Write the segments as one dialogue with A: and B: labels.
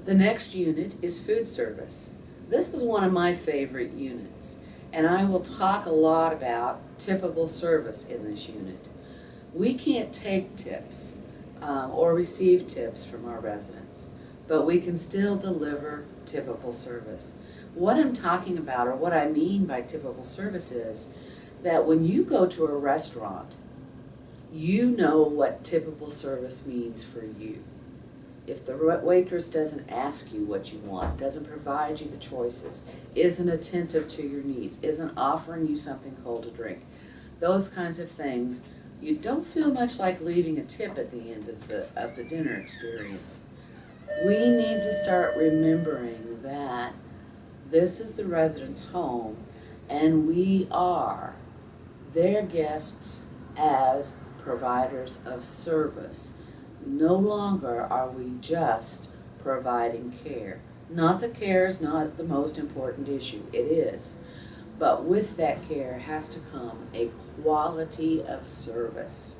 A: The next unit is food service. This is one of my favorite units, and I will talk a lot about tippable service in this unit. We can't take tips or receive tips from our residents, but we can still deliver tippable service. What I'm talking about, or what I mean by tippable service, is that when you go to a restaurant, you know what tippable service means for you. If the waitress doesn't ask you what you want, doesn't provide you the choices, isn't attentive to your needs, isn't offering you something cold to drink, those kinds of things, you don't feel much like leaving a tip at the end of the dinner experience. We need to start remembering that this is the resident's home, and we are their guests as providers of service. No longer are we just providing care. Not that care is not the most important issue, it is. But with that care has to come a quality of service.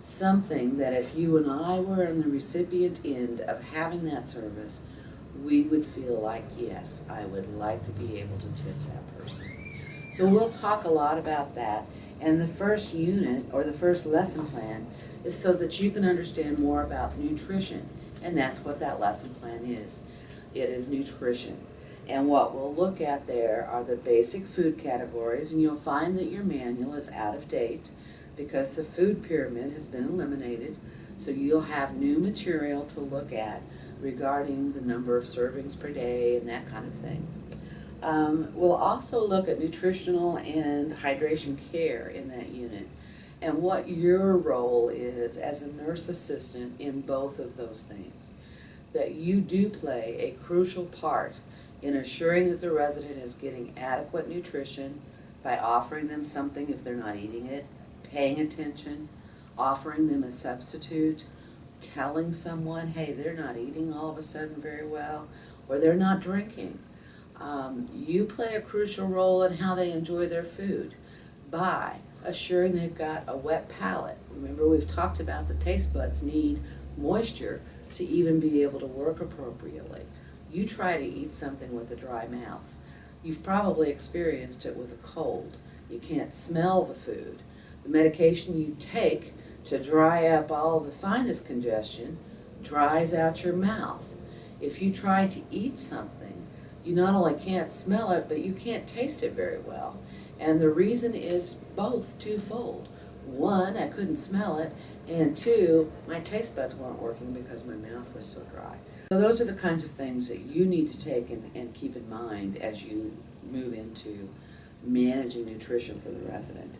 A: Something that if you and I were on the recipient end of having that service, we would feel like, yes, I would like to be able to tip that person. So we'll talk a lot about that. And the first unit, or the first lesson plan, is so that you can understand more about nutrition. And that's what that lesson plan is. It is nutrition. And what we'll look at there are the basic food categories, and you'll find that your manual is out of date because the food pyramid has been eliminated. So you'll have new material to look at regarding the number of servings per day and that kind of thing. We'll also look at nutritional and hydration care in that unit and what your role is as a nurse assistant in both of those things. That you do play a crucial part in assuring that the resident is getting adequate nutrition by offering them something if they're not eating it, paying attention, offering them a substitute, telling someone, hey, they're not eating all of a sudden very well, or they're not drinking. You play a crucial role in how they enjoy their food by assuring they've got a wet palate. Remember, we've talked about the taste buds need moisture to even be able to work appropriately. You try to eat something with a dry mouth. You've probably experienced it with a cold. You can't smell the food. The medication you take to dry up all the sinus congestion dries out your mouth. If you try to eat something, you not only can't smell it, but you can't taste it very well. And the reason is both twofold. One, I couldn't smell it, and two, my taste buds weren't working because my mouth was so dry. So those are the kinds of things that you need to take and keep in mind as you move into managing nutrition for the resident.